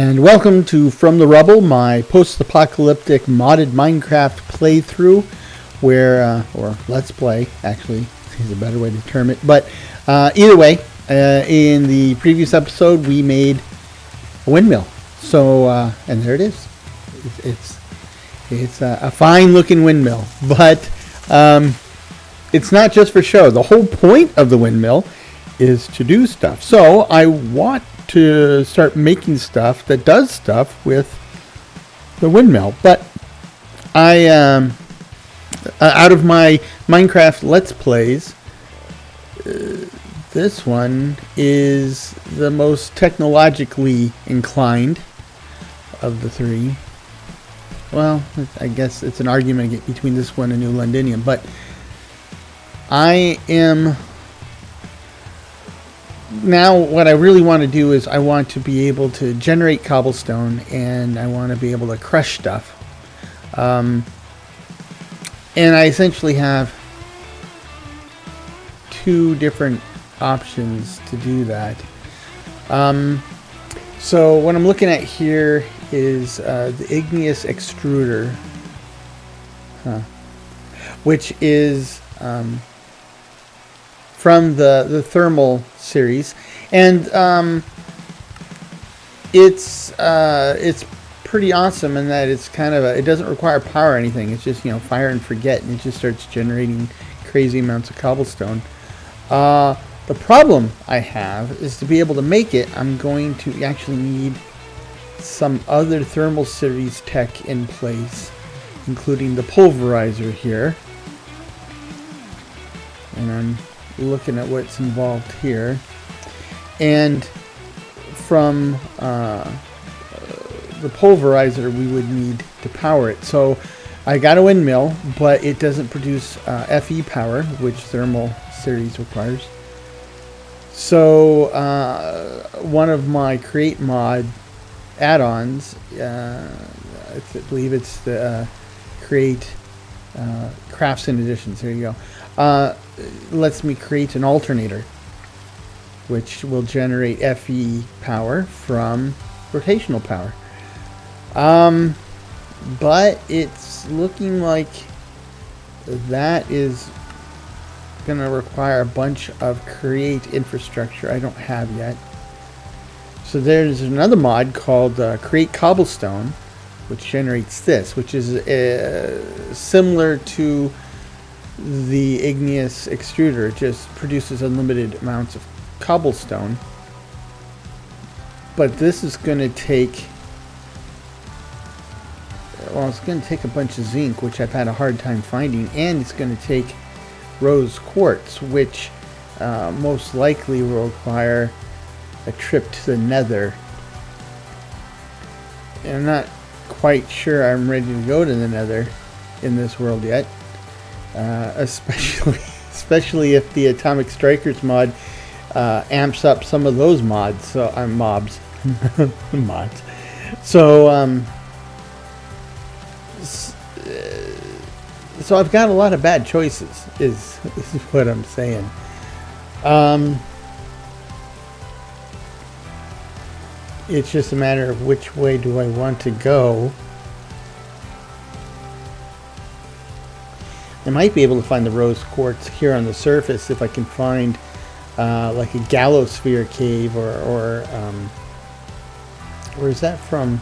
And welcome to From the Rubble, my post-apocalyptic modded Minecraft playthrough, where, or let's play, actually, is a better way to term it. But either way, in the previous episode, we made a windmill. So, and there it is. It's a fine-looking windmill, but it's not just for show. The whole point of the windmill is to do stuff. So I want to start making stuff that does stuff with the windmill. But I, out of my Minecraft Let's Plays, this one is the most technologically inclined of the three. Well, I guess it's an argument between this one and New Londinium, but I am... Now, what I really want to do is I want to be able to generate cobblestone, and I want to be able to crush stuff. And I essentially have two different options to do that. So what I'm looking at here is the igneous extruder, which is from the thermal series, and it's pretty awesome in that it's kind of it doesn't require power or anything. It's just, fire and forget, and it just starts generating crazy amounts of cobblestone. The problem I have is to be able to make it, I'm going to actually need some other thermal series tech in place, including the pulverizer here. And I'm looking at what's involved here. And from the pulverizer we would need to power it. So I got a windmill, but it doesn't produce FE power, which thermal series requires. So one of my create mod add-ons, I believe it's the create crafts and additions, there you go, lets me create an alternator which will generate FE power from rotational power. But it's looking like that is going to require a bunch of create infrastructure I don't have yet. So there's another mod called create cobblestone, which generates this, which is similar to the igneous extruder. It just produces unlimited amounts of cobblestone. But this is going to take, well, it's going to take a bunch of zinc, which I've had a hard time finding, and it's going to take rose quartz, which most likely will require a trip to the nether. And I'm not quite sure I'm ready to go to the nether in this world yet, especially if the Atomic Strikers mod amps up some of those mods. So mobs, mods. So so I've got a lot of bad choices, is what I'm saying. It's just a matter of which way do I want to go. I might be able to find the rose quartz here on the surface if I can find like a gallosphere cave, or is that from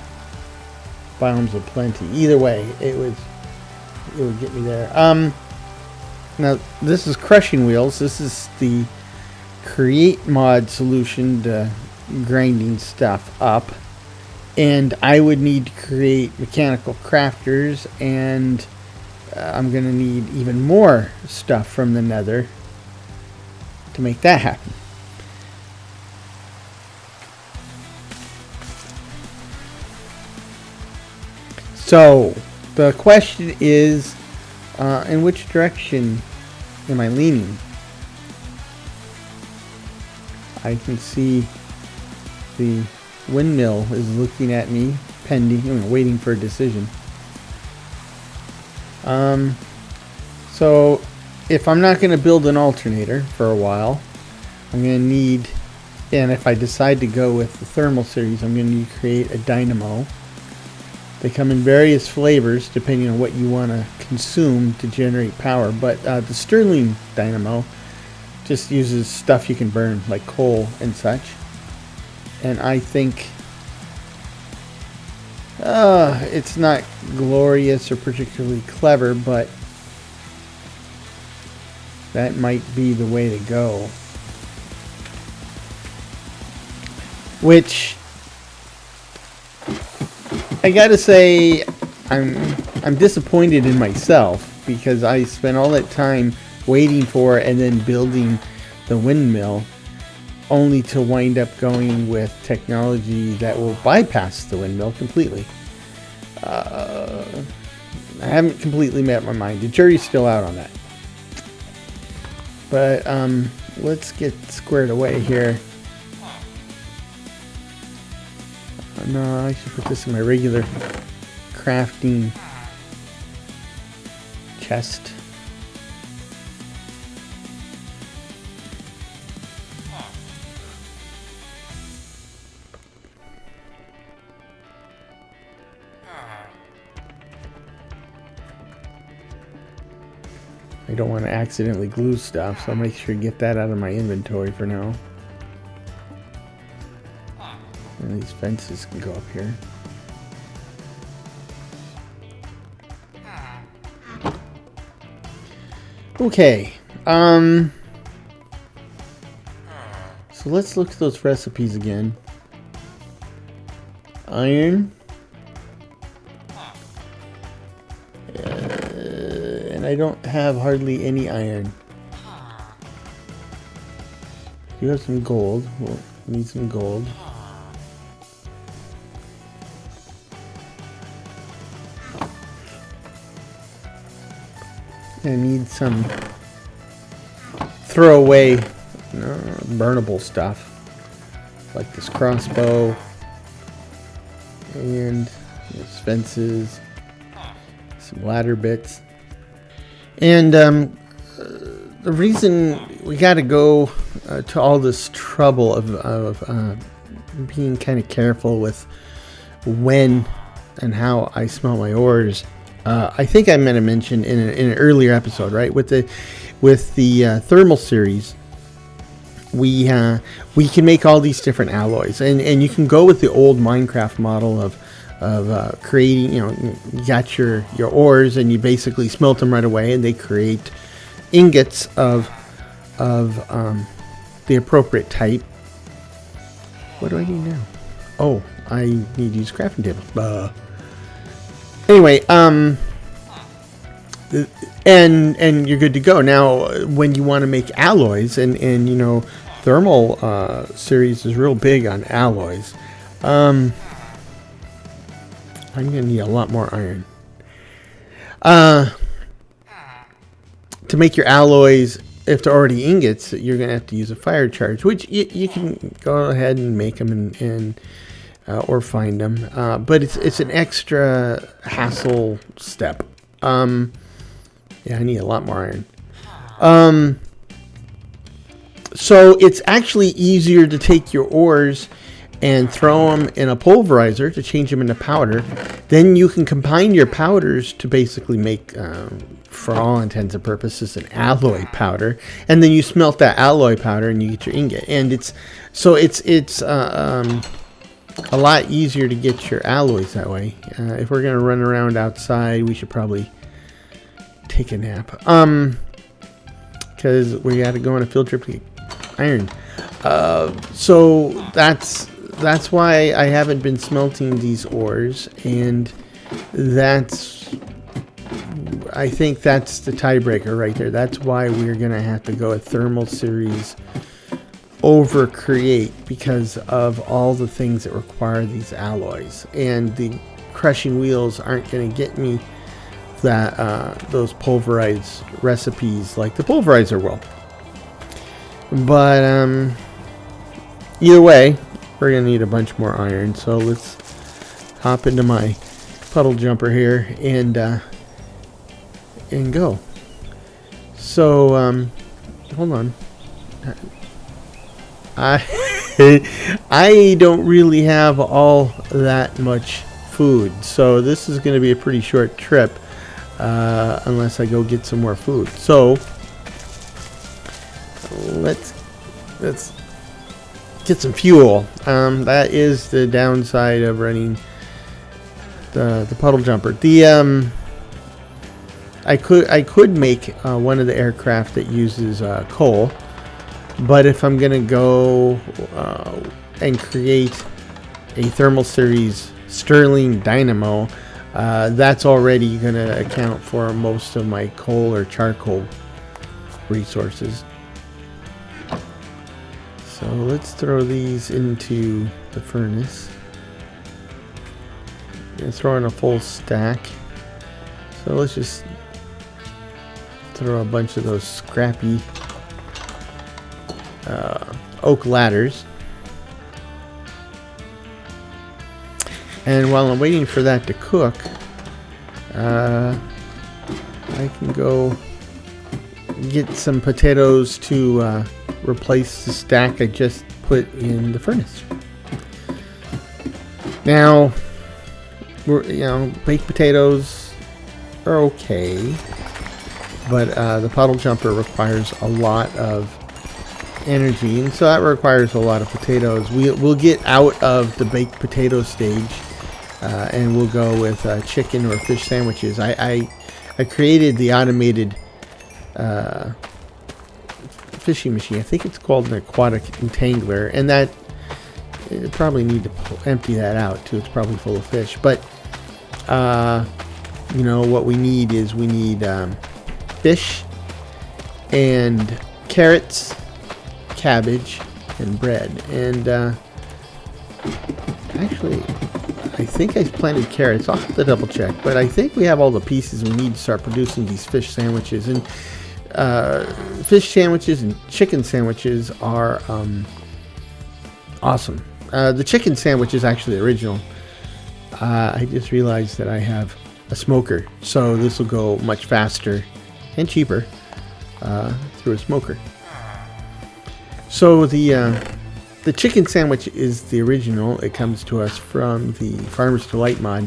Biomes of Plenty? Either way, it would get me there. Now this is crushing wheels. This is the create mod solution to grinding stuff up, and I would need to create mechanical crafters, and I'm gonna need even more stuff from the nether to make that happen. So the question is, in which direction am I leaning? I can see the windmill is looking at me, pending, waiting for a decision. So if I'm not going to build an alternator for a while, I'm going to need And if I decide to go with the thermal series, I'm going to create a dynamo. They come in various flavors depending on what you want to consume to generate power. But the Stirling dynamo just uses stuff you can burn, like coal and such. And I think it's not glorious or particularly clever, but that might be the way to go. Which, I gotta say, I'm disappointed in myself, because I spent all that time waiting for and then building the windmill, only to wind up going with technology that will bypass the windmill completely. I haven't completely made up my mind. The jury's still out on that. But let's get squared away here. No, I should put this in my regular crafting chest. I don't want to accidentally glue stuff, so I'll make sure to get that out of my inventory for now. And these fences can go up here. Okay. So let's look at those recipes again. Iron. And I don't have hardly any iron. You have some gold. We'll need some gold. I need some throwaway, burnable stuff, like this crossbow and these fences, some ladder bits. And the reason we got to go to all this trouble of being kind of careful with when and how I smelt my ores. I think I meant to mention in an earlier episode, right? With the thermal series, we can make all these different alloys, and you can go with the old Minecraft model of creating. You got your ores, and you basically smelt them right away, and they create ingots of the appropriate type. What do I do now? Oh, I need to use a crafting table. Anyway, and you're good to go. Now, when you want to make alloys, and thermal series is real big on alloys. I'm gonna need a lot more iron. To make your alloys, if they're already ingots, you're gonna have to use a fire charge, which you can go ahead and make them and or find them, but it's an extra hassle step. Yeah, I need a lot more iron. So it's actually easier to take your ores and throw them in a pulverizer to change them into powder. Then you can combine your powders to basically make, for all intents and purposes, an alloy powder. And then you smelt that alloy powder and you get your ingot. And it's a lot easier to get your alloys that way. If we're gonna run around outside, we should probably take a nap. Because we got to go on a field trip to get iron. So that's why I haven't been smelting these ores, and I think that's the tiebreaker right there. That's why we're gonna have to go with thermal series over create, because of all the things that require these alloys, and the crushing wheels aren't going to get me that those pulverize recipes like the pulverizer will. But either way, we're going to need a bunch more iron, so let's hop into my puddle jumper here and go. So hold on. I don't really have all that much food, so this is going to be a pretty short trip unless I go get some more food. So let's get some fuel. That is the downside of running the puddle jumper. I could make one of the aircraft that uses coal, but if I'm gonna go and create a thermal series Stirling dynamo, that's already gonna account for most of my coal or charcoal resources. So let's throw these into the furnace. I'm gonna throw in a full stack. So let's just throw a bunch of those scrappy oak ladders. And while I'm waiting for that to cook, I can go get some potatoes to replace the stack I just put in the furnace. Now, baked potatoes are okay, but the puddle jumper requires a lot of energy, and so that requires a lot of potatoes. We'll get out of the baked potato stage, and we'll go with chicken or fish sandwiches. I created the automated fishing machine. I think it's called an aquatic entangler, and that you probably need to empty that out too. It's probably full of fish, but what we need is fish and carrots, cabbage, and bread. And actually, I think I planted carrots. I'll have to double check, but I think we have all the pieces we need to start producing these fish sandwiches. And fish sandwiches and chicken sandwiches are awesome. The chicken sandwich is actually the original. I just realized that I have a smoker, so this will go much faster and cheaper through a smoker. So the chicken sandwich is the original. It comes to us from the Farmer's Delight mod.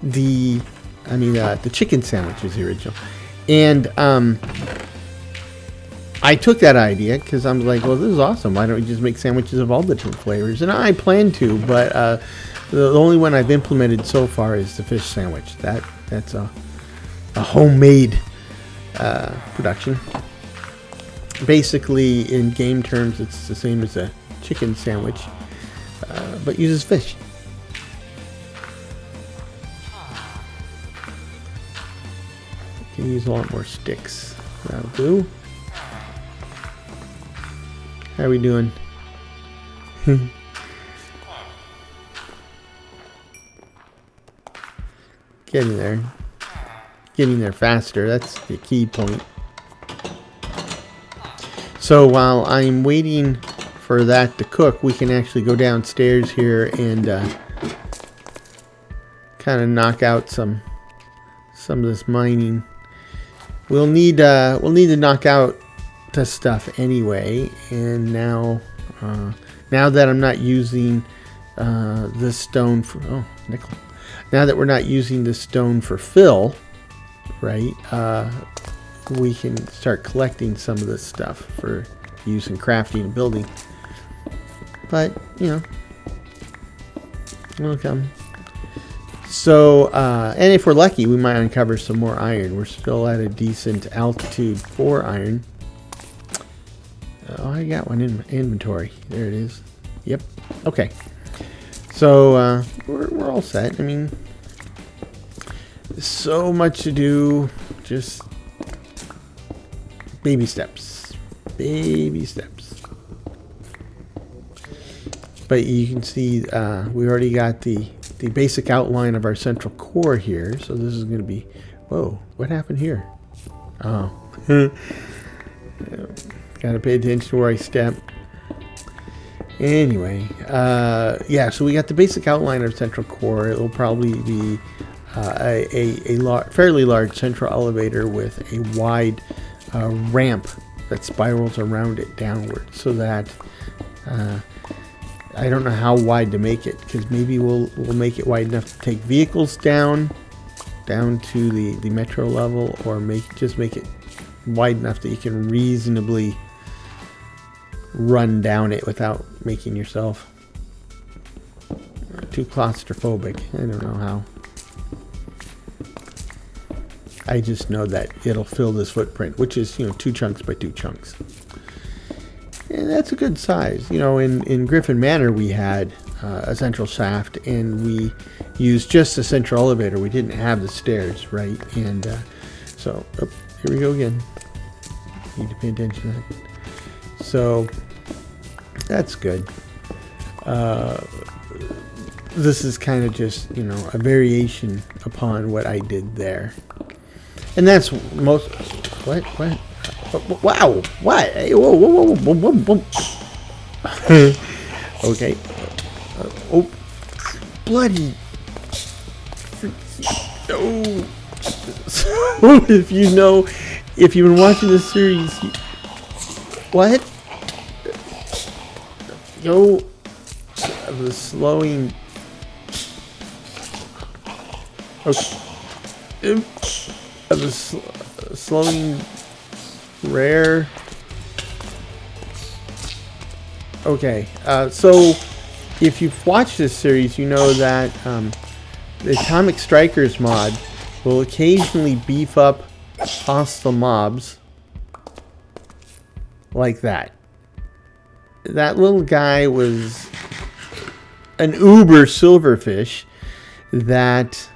The chicken sandwich is the original, and I took that idea because I'm like, well, this is awesome. Why don't we just make sandwiches of all the different flavors? And I plan to, but the only one I've implemented so far is the fish sandwich. That's a homemade production. Basically, in game terms, it's the same as a chicken sandwich, but uses fish. You can use a lot more sticks. That'll do. How are we doing? Getting there. Getting there faster. That's the key point. So while I'm waiting for that to cook, we can actually go downstairs here and kind of knock out some of this mining. We'll need to knock out the stuff anyway. And now that I'm not using this stone for nickel. Now that we're not using this stone for fill, right? We can start collecting some of this stuff for use in crafting and building. But it'll come. So, and if we're lucky, we might uncover some more iron. We're still at a decent altitude for iron. Oh, I got one in my inventory. There it is. Yep. Okay. So, we're all set. I mean, so much to do. Just baby steps. Baby steps. But you can see we already got the basic outline of our central core here. So this is going to be... Whoa, what happened here? Oh. Got to pay attention to where I step. Anyway, yeah, so we got the basic outline of central core. It will probably be a fairly large central elevator with a wide ramp that spirals around it downward, so that I don't know how wide to make it, because maybe we'll make it wide enough to take vehicles down to the metro level, or just make it wide enough that you can reasonably run down it without making yourself too claustrophobic. I don't know how. I just know that it'll fill this footprint, which is 2 chunks by 2 chunks. And that's a good size. In Griffin Manor we had a central shaft, and we used just the central elevator. We didn't have the stairs, right? And so here we go again. Need to pay attention to that. So that's good. This is kind of just a variation upon what I did there, and that's most. What? Wow! What? Hey, whoa. Okay. Oh, bloody! No. If you've been watching this series, what? Go of the slowing. Okay. Of the slowing rare. Okay, so if you've watched this series, you know that the Atomic Strikers mod will occasionally beef up hostile mobs like that. That little guy was an uber silverfish that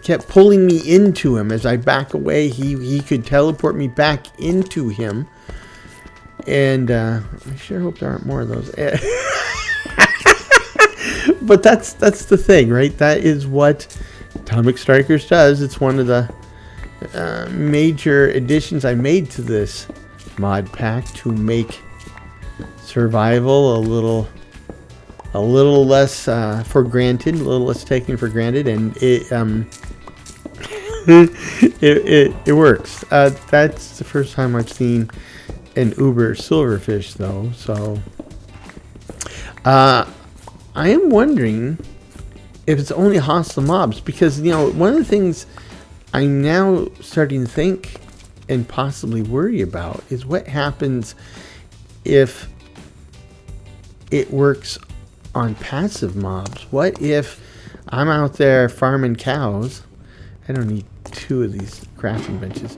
kept pulling me into him. As I back away, he could teleport me back into him. And I sure hope there aren't more of those. But that's the thing, right? That is what Atomic Strikers does. It's one of the major additions I made to this mod pack to make survival a little less for granted, a little less taken for granted, and it it works. That's the first time I've seen an uber silverfish, though. So I am wondering if it's only hostile mobs, because one of the things I'm now starting to think and possibly worry about is what happens if it works on passive mobs. What if I'm out there farming cows? I don't need 2 of these crafting benches.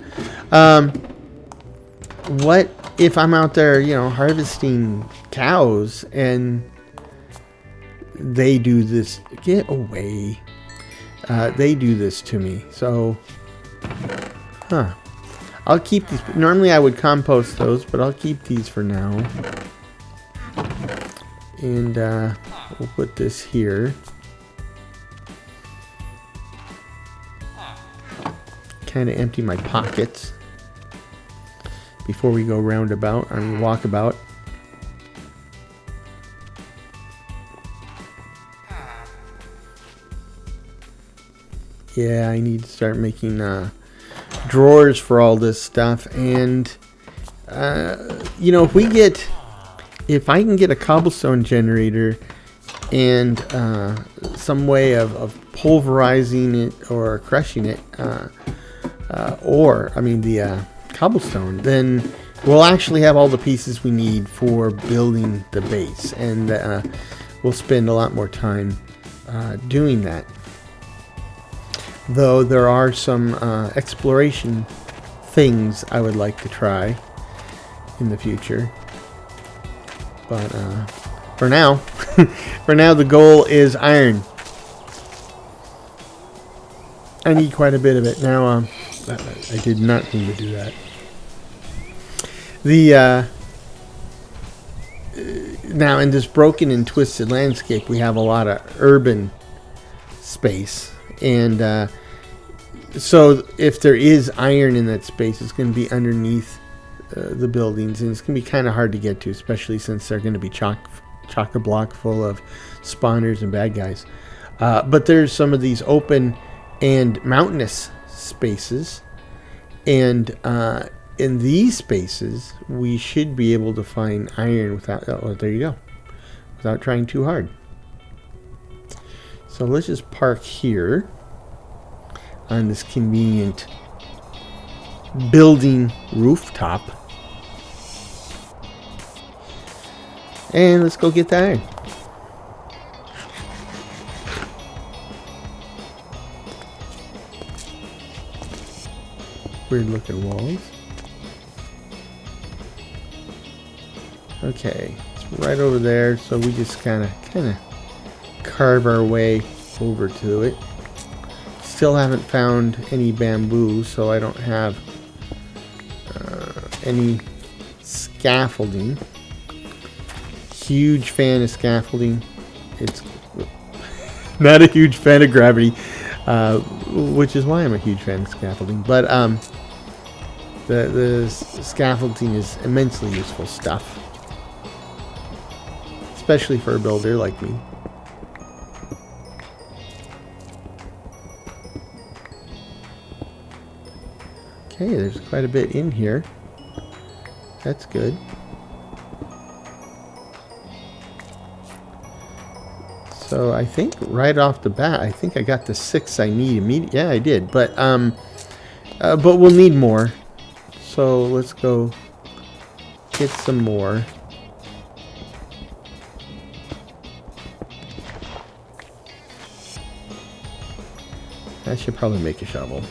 What if I'm out there, harvesting cows, and they do this? Get away. They do this to me. So, I'll keep these. Normally I would compost those, but I'll keep these for now. And we'll put this here. Kind of empty my pockets before we go roundabout. Walkabout. Yeah, I need to start making drawers for all this stuff. And if I can get a cobblestone generator and some way of pulverizing it or crushing it, the cobblestone, then we'll actually have all the pieces we need for building the base, and we'll spend a lot more time doing that. Though there are some exploration things I would like to try in the future. But for now, the goal is iron. I need quite a bit of it now. I did not mean to do that. Now in this broken and twisted landscape, we have a lot of urban space, and so if there is iron in that space, it's going to be underneath the buildings, and it's going to be kind of hard to get to, especially since they're going to be chock-a-block full of spawners and bad guys. But there's some of these open and mountainous spaces, and in these spaces we should be able to find iron without. Oh, there you go. without trying too hard. So let's just park here on this convenient building rooftop. And let's go get that iron. Weird looking walls. Okay, it's right over there, so we just kind of carve our way over to it. Still haven't found any bamboo, so I don't have any scaffolding. Huge fan of scaffolding. It's not a huge fan of gravity, which is why I'm a huge fan of scaffolding. But the scaffolding is immensely useful stuff, especially for a builder like me. Okay, there's quite a bit in here. That's good. So I think right off the bat, I think I got the 6 I need immediately. Yeah, I did. But we'll need more. So let's go get some more. I should probably make a shovel.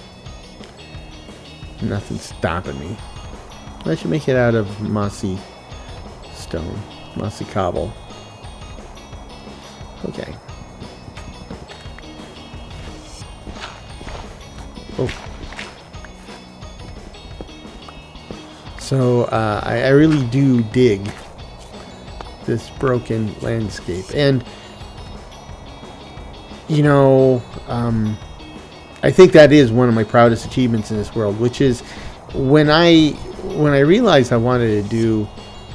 Nothing's stopping me. I should make it out of mossy stone, mossy cobble. Okay. Oh. So I really do dig this broken landscape, and you know, I think that is one of my proudest achievements in this world, which is when I realized I wanted to do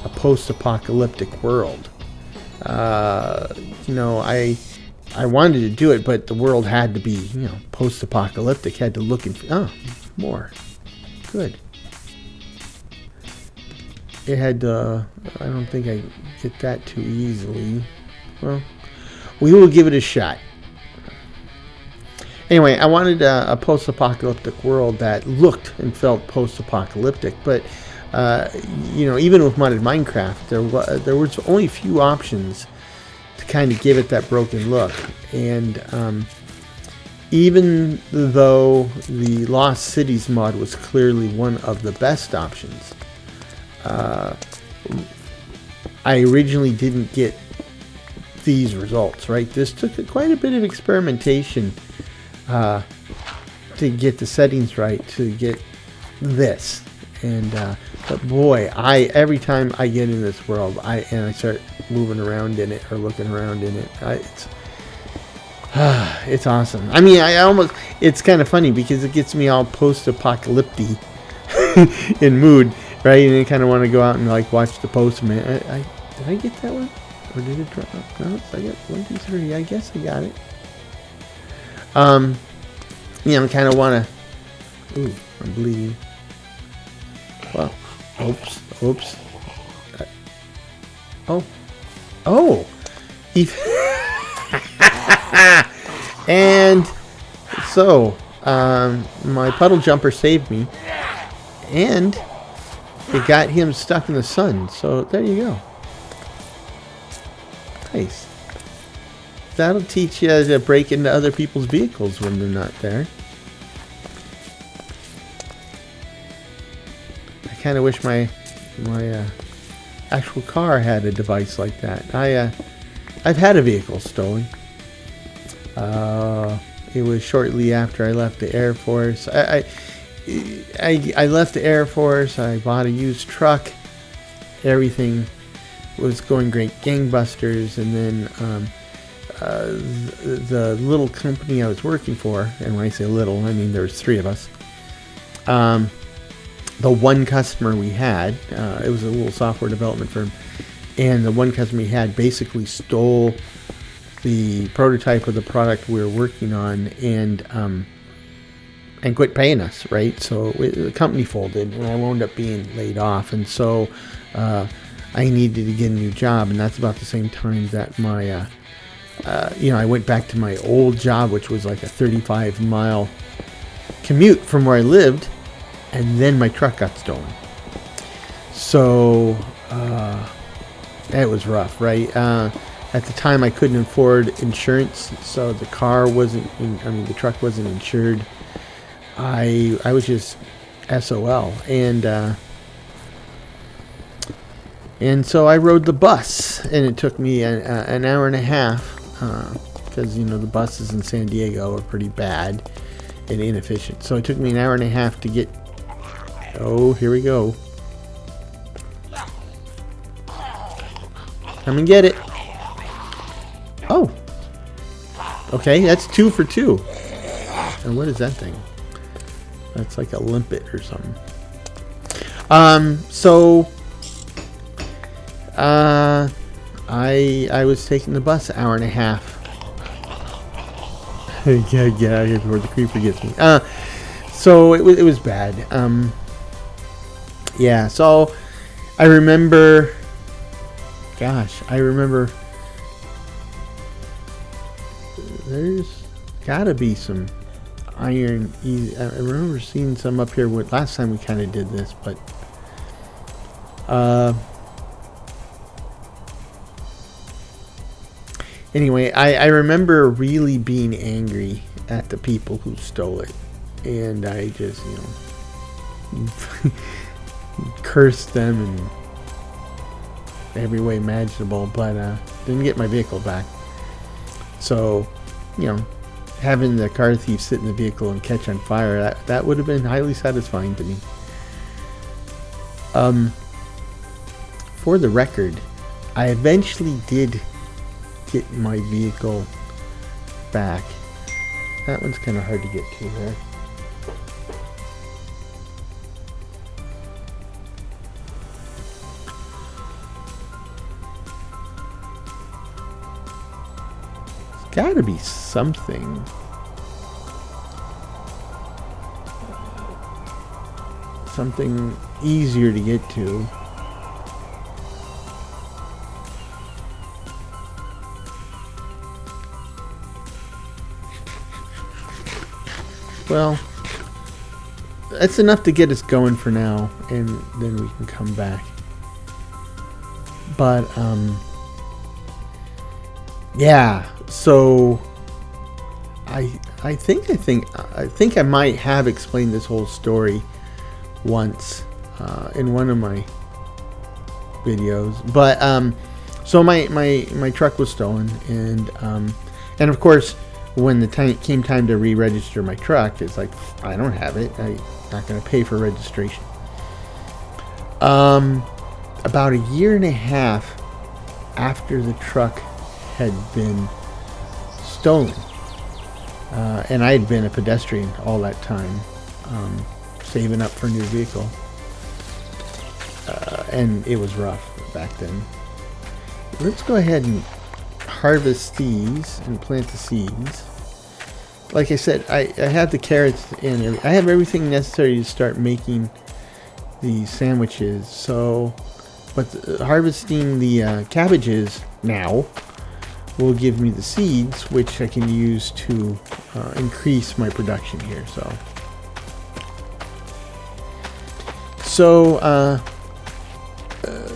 a post-apocalyptic world. You know, I wanted to do it, but the world had to be, you know, post-apocalyptic. Had to look and more good. It had to. I don't think I get that too easily. Well, we will give it a shot. Anyway, I wanted a post-apocalyptic world that looked and felt post-apocalyptic, but you know, even with modded Minecraft, there was only a few options to kind of give it that broken look. And even though the Lost Cities mod was clearly one of the best options, I originally didn't get these results, right? This took quite a bit of experimentation to get the settings right, to get this. And but boy, every time I get in this world, I start moving around in it or looking around in it, it's awesome. I mean, it's kind of funny because it gets me all post-apocalyptic in mood, right? And I kind of want to go out and like watch the Postman. Did I get that one, or did it drop? No, I got 1, 2, 3. I guess I got it. Yeah, I kind of want to. Ooh, I'm bleeding. Wow. Oops. Oh. And so, my puddle jumper saved me, and it got him stuck in the sun. So there you go. Nice. That'll teach you to break into other people's vehicles when they're not there. I kind of wish my actual car had a device like that. I've had a vehicle stolen. It was shortly after I left the Air Force. I left the Air Force. I bought a used truck. Everything was going great, gangbusters, and then the little company I was working for, and when I say little, I mean there was 3 of us. The one customer we had, it was a little software development firm, and the one customer we had basically stole the prototype of the product we were working on and quit paying us, right? So the company folded, and I wound up being laid off. And so I needed to get a new job, and that's about the same time that my, I went back to my old job, which was like a 35-mile commute from where I lived, and then my truck got stolen. So, it was rough, right? At the time, I couldn't afford insurance, so the car wasn't, the truck wasn't insured. I was just SOL, and so I rode the bus, and it took me an hour and a half, because, the buses in San Diego are pretty bad and inefficient. So it took me an hour and a half to get, here we go. Come and get it. Oh. Okay, that's 2 for 2. And what is that thing? That's like a limpet or something. I was taking the bus an hour and a half. Get out of here before the creeper gets me. So it was bad. Yeah, so I remember, there's gotta be some iron. I remember seeing some up here last time we kind of did this, but anyway, I remember really being angry at the people who stole it, and I just cursed them in every way imaginable, but didn't get my vehicle back. So, having the car thief sit in the vehicle and catch on fire, that would have been highly satisfying to me. For the record, I eventually did get my vehicle back. That one's kind of hard to get to there. There's gotta be something. Something easier to get to. Well, that's enough to get us going for now, and then we can come back. But yeah. So I think I might have explained this whole story once in one of my videos. But so my truck was stolen, and of course, when the time came to re-register my truck, it's like, I don't have it. I'm not going to pay for registration. About a year and a half after the truck had been stolen, and I had been a pedestrian all that time, saving up for a new vehicle, and it was rough back then. Let's go ahead and harvest these and plant the seeds. Like I said, I have the carrots and I have everything necessary to start making the sandwiches. So, but harvesting the cabbages now will give me the seeds, which I can use to increase my production here. So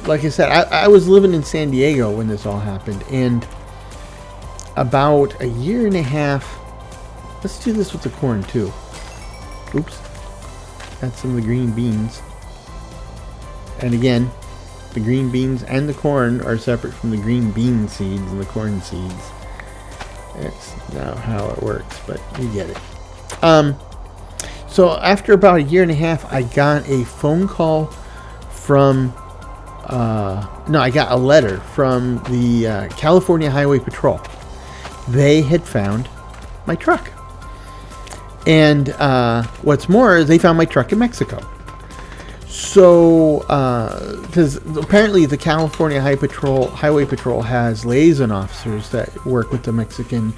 like I said, I was living in San Diego when this all happened, and about a year and a half. Let's do this with the corn too. Oops. Got some of the green beans. And again, the green beans and the corn are separate from the green bean seeds and the corn seeds. That's not how it works, but you get it. So after about a year and a half, I got a phone call from I got a letter from the California Highway Patrol. They had found my truck. And what's more, they found my truck in Mexico. So, because apparently the California Highway Patrol has liaison officers that work with the Mexican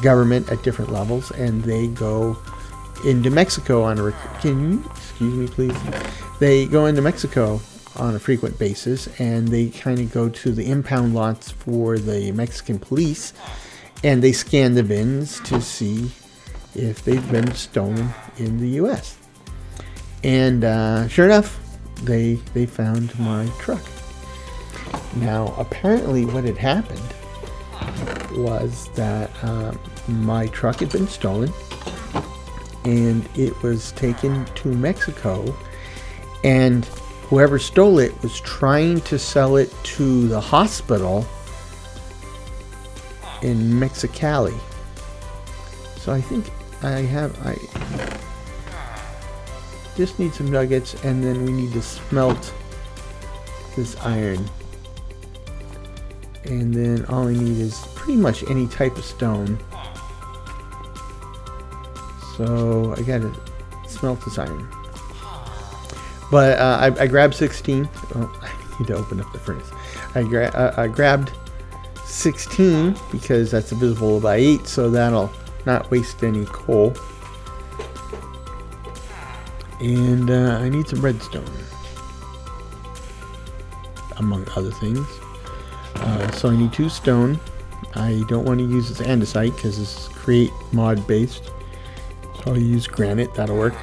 government at different levels, and they go into Mexico on a... Can you excuse me, please? They go into Mexico on a frequent basis, and they kind of go to the impound lots for the Mexican police, and they scan the bins to see if they've been stolen in the U.S. And sure enough, they found my truck. Now, apparently what had happened was that my truck had been stolen, and it was taken to Mexico, and whoever stole it was trying to sell it to the hospital in Mexicali. So I think I just need some nuggets, and then we need to smelt this iron. And then all I need is pretty much any type of stone. So I gotta smelt this iron. But I grabbed 16. Oh, I need to open up the furnace. I grabbed 16 because that's divisible by 8, so that'll not waste any coal. And I need some redstone, among other things. So I need 2 stone. I don't want to use this andesite because it's create mod based. So I'll use granite, that'll work.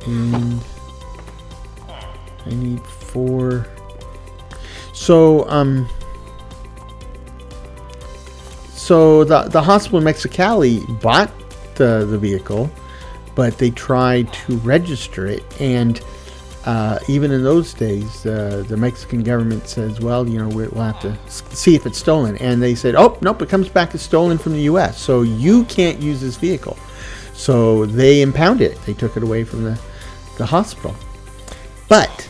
And I need 4. So the hospital in Mexicali bought the vehicle, but they tried to register it, and even in those days, the Mexican government says, well, you know, we'll have to see if it's stolen. And they said, oh, nope, it comes back as stolen from the U.S., so you can't use this vehicle. So they impounded it. They took it away from the hospital. But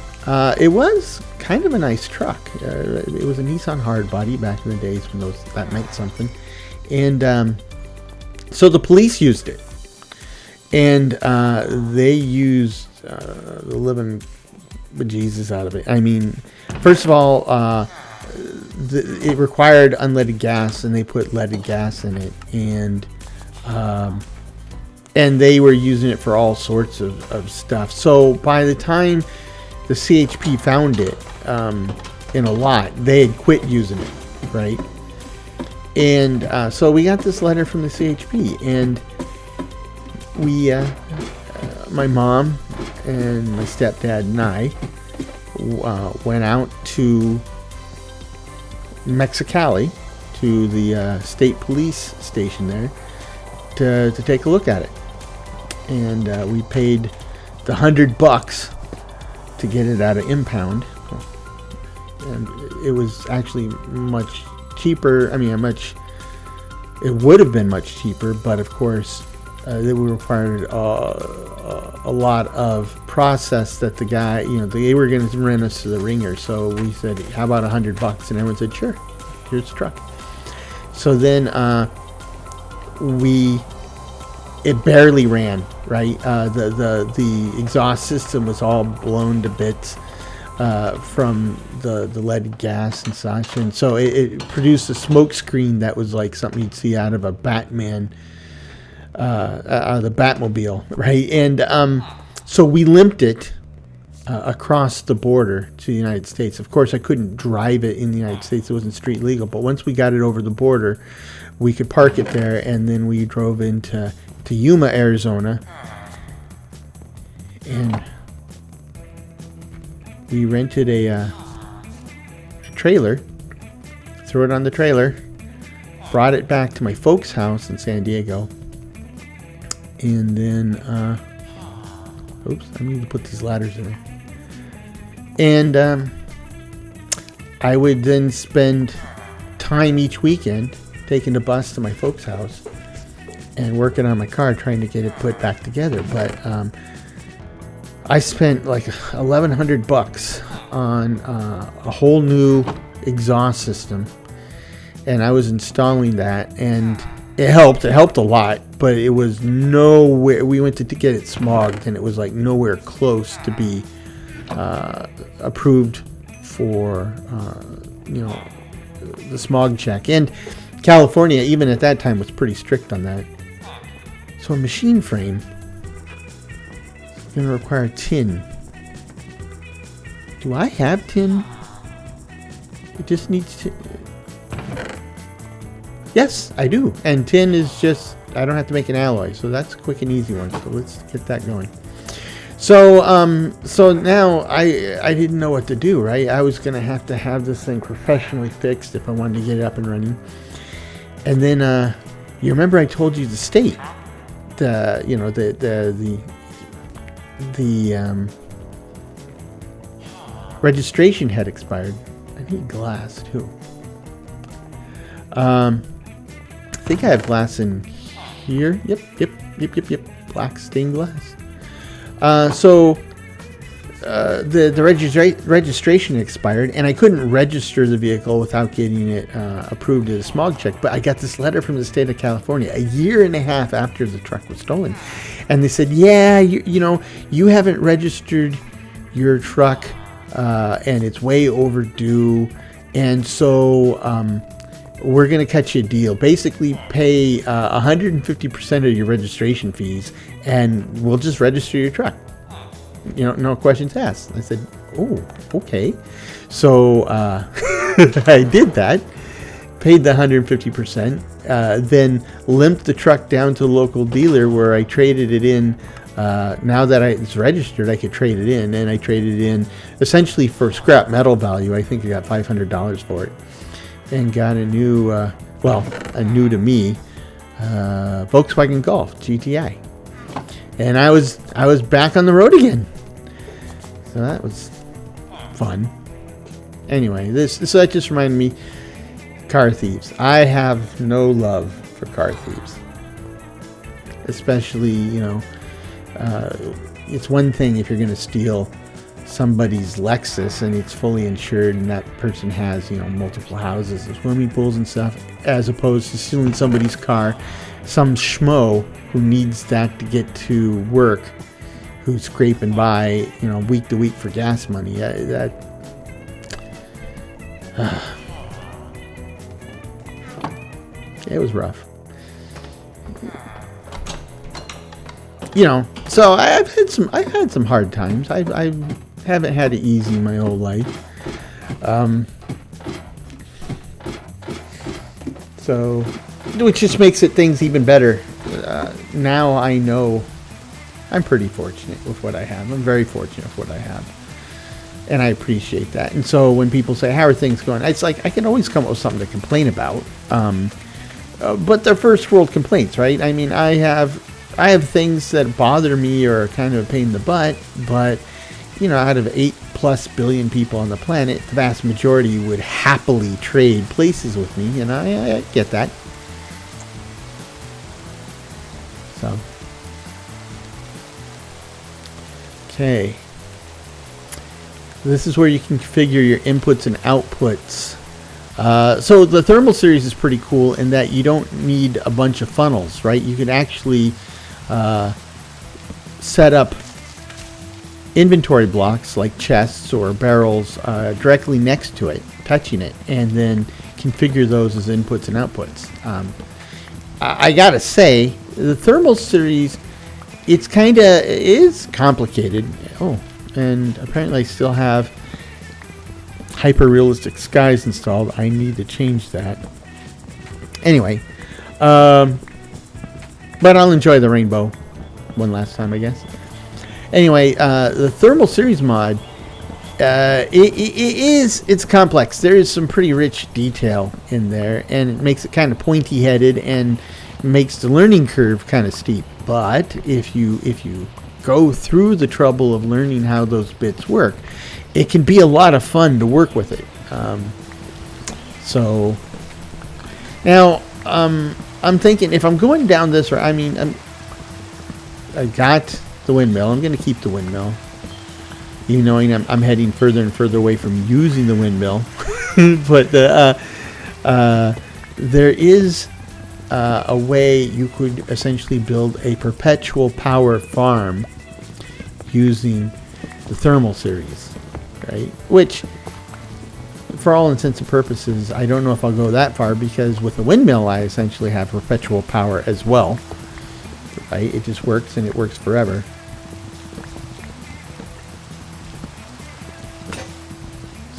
it was kind of a nice truck. It was a Nissan hardbody back in the days when that meant something. And so the police used it. And they used the living bejesus out of it. I mean, first of all, it required unleaded gas, and they put leaded gas in it, and they were using it for all sorts of stuff. So by the time the CHP found it in a lot, they had quit using it, right? And so we got this letter from the CHP, and we, my mom and my stepdad and I went out to Mexicali, to the state police station there, to take a look at it. And we paid the $100 to get it out of impound. And it was actually much cheaper. I mean, it would have been much cheaper, but of course, they required a lot of process that the guy, you know, they were going to rent us to the ringer. So we said, how about $100? And everyone said, sure, here's the truck. So then it barely ran, right? The exhaust system was all blown to bits from the leaded gas and such. And so it produced a smoke screen that was like something you'd see out of a Batman, the Batmobile, right? And so we limped it across the border to the United States. Of course, I couldn't drive it in the United States. It wasn't street legal. But once we got it over the border, we could park it there, and then we drove into Yuma, Arizona, and we rented a trailer, threw it on the trailer, brought it back to my folks' house in San Diego, and then oops, I need to put these ladders in there. And I would then spend time each weekend taking the bus to my folks' house and working on my car, trying to get it put back together. But I spent like $1,100 on a whole new exhaust system, and I was installing that, and it helped a lot, but it was nowhere. We went to get it smogged, and it was like nowhere close to be approved for the smog check. And California, even at that time, was pretty strict on that. So a machine frame going to require tin. Do I have tin? It just needs to... Yes, I do. And tin is just... I don't have to make an alloy. So that's a quick and easy one. So let's get that going. So, so now I didn't know what to do, right? I was going to have this thing professionally fixed if I wanted to get it up and running. And then, you remember I told you the state, the registration had expired. I need glass too. I think I have glass in here. Yep. Black stained glass. So the registration expired, and I couldn't register the vehicle without getting it approved as a smog check. But I got this letter from the state of California a year and a half after the truck was stolen, and they said, "Yeah, you haven't registered your truck, and it's way overdue, and so we're going to cut you a deal. Basically, pay 150% of your registration fees, and we'll just register your truck. No questions asked." I said, "Oh, okay." So I did that, paid the 150%, then limped the truck down to a local dealer where I traded it in. Now that it's registered, I could trade it in, and I traded it in essentially for scrap metal value. I think I got $500 for it, and got a new, a new to me, Volkswagen Golf GTI, and I was back on the road again. So that was fun. Anyway, so that just reminded me, car thieves. I have no love for car thieves, especially it's one thing if you're going to steal somebody's Lexus and it's fully insured and that person has multiple houses and swimming pools and stuff, as opposed to stealing somebody's car, some schmo who needs that to get to work, who's scraping by week to week for gas money. It was rough. So I've had some hard times. I haven't had it easy my whole life. So, which just makes things even better. Now I know I'm pretty fortunate with what I have. I'm very fortunate with what I have. And I appreciate that. And so when people say, "How are things going?" It's like, I can always come up with something to complain about. But they're first world complaints, right? I mean, I have things that bother me or are kind of a pain in the butt, but out of 8+ billion people on the planet, the vast majority would happily trade places with me, and I get that. So, okay. This is where you can configure your inputs and outputs. So the thermal series is pretty cool in that you don't need a bunch of funnels, right? You can actually set up inventory blocks like chests or barrels directly next to it, touching it, and then configure those as inputs and outputs. I gotta say, the thermal series, is complicated. Oh, and apparently I still have hyper realistic skies installed. I need to change that. Anyway, but I'll enjoy the rainbow one last time, I guess. Anyway, the thermal series mod, it's complex. There is some pretty rich detail in there, and it makes it kind of pointy headed and makes the learning curve kind of steep. But if you go through the trouble of learning how those bits work, it can be a lot of fun to work with it. So now I'm thinking, if I'm going down this route, I got the windmill. I'm going to keep the windmill, even knowing I'm heading further and further away from using the windmill. But there is a way you could essentially build a perpetual power farm using the thermal series, right? Which, for all intents and purposes, I don't know if I'll go that far, because with the windmill I essentially have perpetual power as well, right? It just works, and it works forever.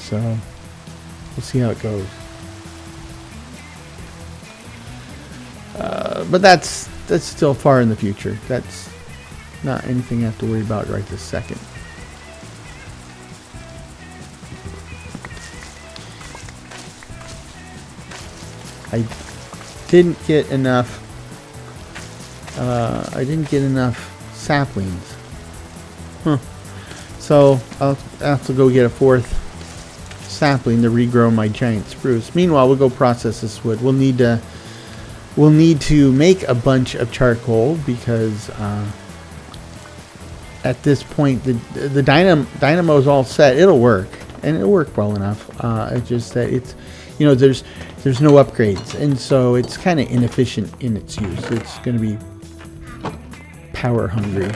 so we'll see how it goes. But that's still far in the future. That's not anything I have to worry about right this second. I didn't get enough. I didn't get enough saplings. Huh. So I'll have to go get a 4th sapling to regrow my giant spruce. Meanwhile, we'll go process this wood. We'll need to make a bunch of charcoal because at this point the dynamo is all set. It'll work, and it'll work well enough. It's just that it's, you know, there's no upgrades, and so it's kind of inefficient in its use. It's going to be power hungry.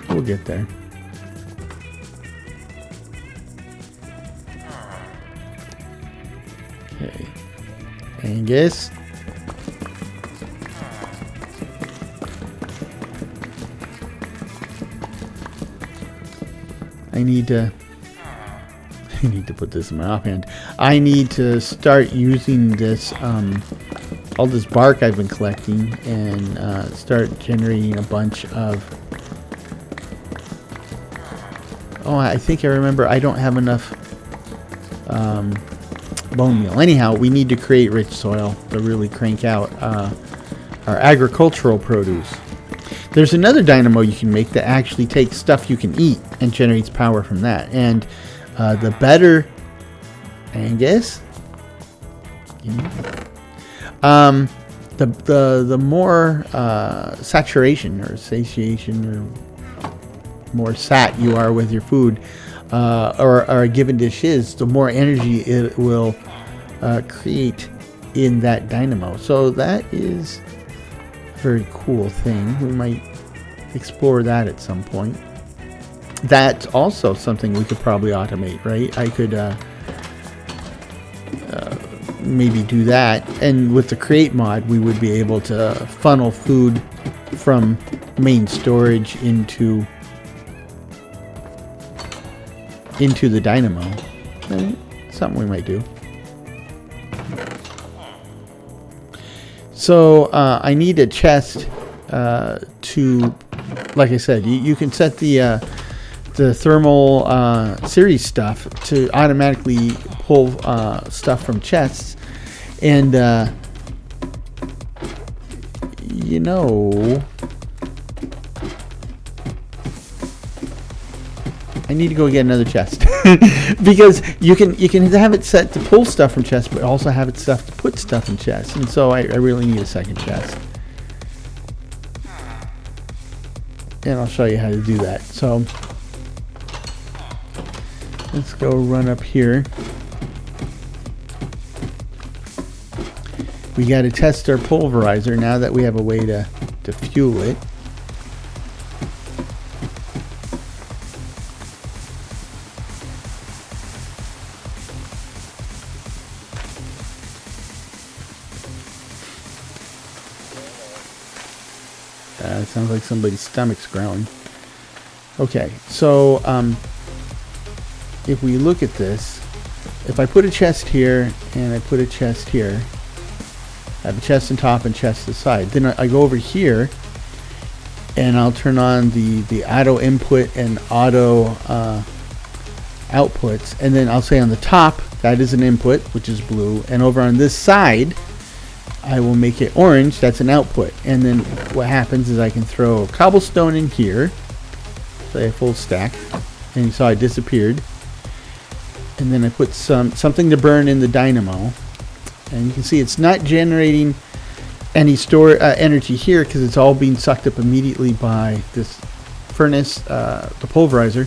We'll get there. Okay, Angus. I need to put this in my offhand. I need to start using this, all this bark I've been collecting, and start generating a bunch of. Oh, I think I remember. I don't have enough bone meal. Anyhow, we need to create rich soil to really crank out our agricultural produce. There's another dynamo you can make that actually takes stuff you can eat and generates power from that. And the better, Angus, the more saturation or satiation or more sat you are with your food or a given dish is, the more energy it will create in that dynamo. So that is a very cool thing. We might explore that at some point. That's also something we could probably automate, right? I could maybe do that, and with the create mod we would be able to funnel food from main storage into the dynamo. Something we might do. So I need a chest to, like I said, you can set the thermal series stuff to automatically pull stuff from chests, and you know, I need to go get another chest because you can have it set to pull stuff from chests, but also have it stuff to put stuff in chests, and so I really need a second chest. And I'll show you how to do that. So let's go run up here. We got to test our pulverizer now that we have a way to fuel it. It sounds like somebody's stomach's growling. Okay, so if we look at this, if I put a chest here and I put a chest here, I have a chest on top and chest to the side. Then I go over here and I'll turn on the auto input and auto outputs, and then I'll say on the top that is an input, which is blue, and over on this side I will make it orange, that's an output. And then what happens is I can throw cobblestone in here, say a full stack, and you saw it disappeared. And then I put something to burn in the dynamo, and you can see it's not generating any energy here because it's all being sucked up immediately by this furnace, the pulverizer,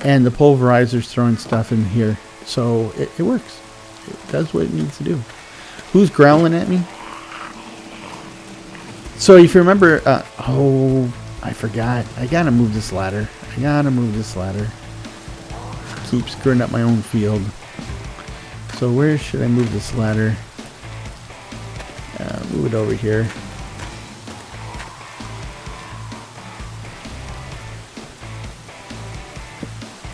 and the pulverizer's throwing stuff in here. So it works. It does what it needs to do. Who's growling at me? So if you remember, oh, I forgot. I gotta move this ladder. Keep screwing up my own field. So where should I move this ladder? Move it over here.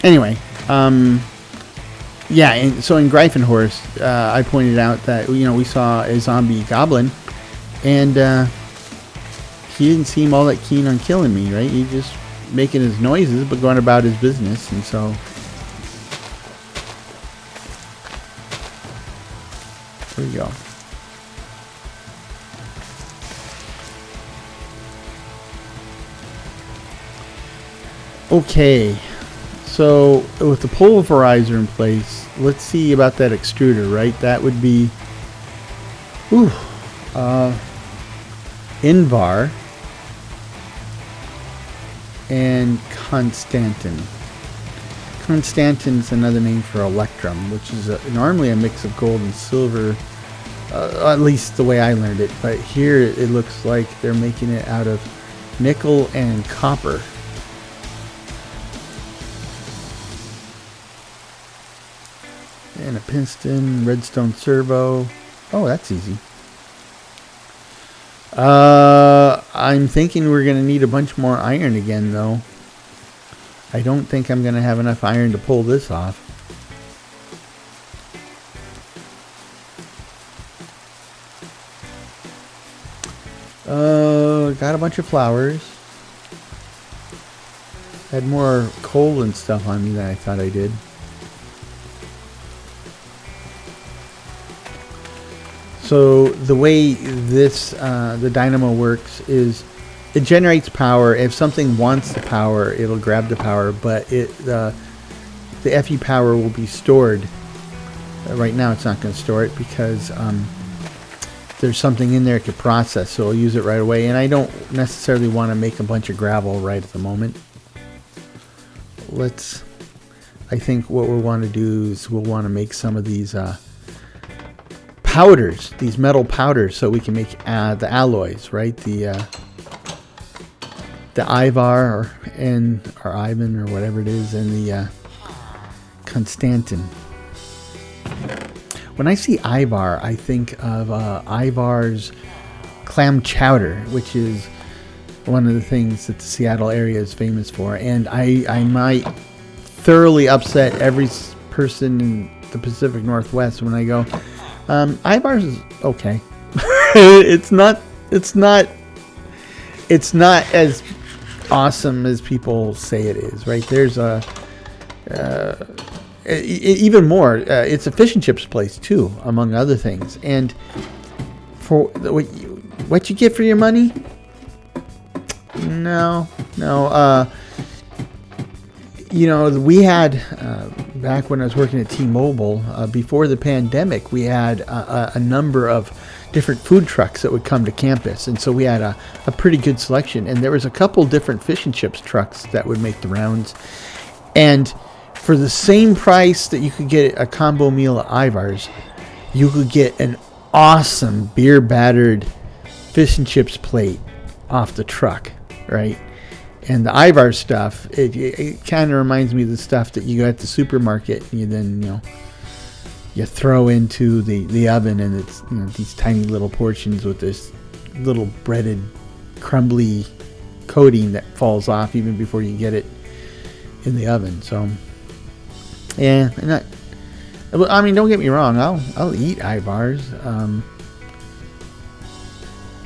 Anyway, yeah, and so in Greifenhorst, I pointed out that, we saw a zombie goblin, and he didn't seem all that keen on killing me, right? He just making his noises, but going about his business, and so... There we go. Okay, so with the pulverizer in place, let's see about that extruder, right? That would be... Invar and Constantin. Constantin's another name for electrum, which is normally a mix of gold and silver, at least the way I learned it. But here it looks like they're making it out of nickel and copper. And a piston, redstone servo. Oh, that's easy. I'm thinking we're going to need a bunch more iron again, though. I don't think I'm going to have enough iron to pull this off. Got a bunch of flowers. Had more coal and stuff on me than I thought I did. So the way this the dynamo works is it generates power. If something wants the power, it'll grab the power, but the FE power will be stored. Right now it's not going to store it because there's something in there it could process, so I'll use it right away. And I don't necessarily want to make a bunch of gravel right at the moment. I think what we'll want to do is we'll want to make some of these powders, these metal powders, so we can make the alloys, right? The Ivar or Ivan or whatever it is, and the Constantin. When I see Ivar, I think of Ivar's clam chowder, which is one of the things that the Seattle area is famous for. And I might thoroughly upset every person in the Pacific Northwest when I go, Ivar's is okay. It's not as awesome as people say it is, right? There's even more. It's a fish and chips place too, among other things. And for what you get for your money? No. We had back when I was working at T-Mobile before the pandemic, we had a number of different food trucks that would come to campus, and so we had a pretty good selection. And there was a couple different fish and chips trucks that would make the rounds, and for the same price that you could get a combo meal at Ivar's, you could get an awesome beer battered fish and chips plate off the truck, right? And the Ivar stuff, it kind of reminds me of the stuff that you got at the supermarket, and you then, you throw into the oven, and it's, these tiny little portions with this little breaded, crumbly coating that falls off even before you get it in the oven. So, yeah, don't get me wrong, I'll eat Ivar's.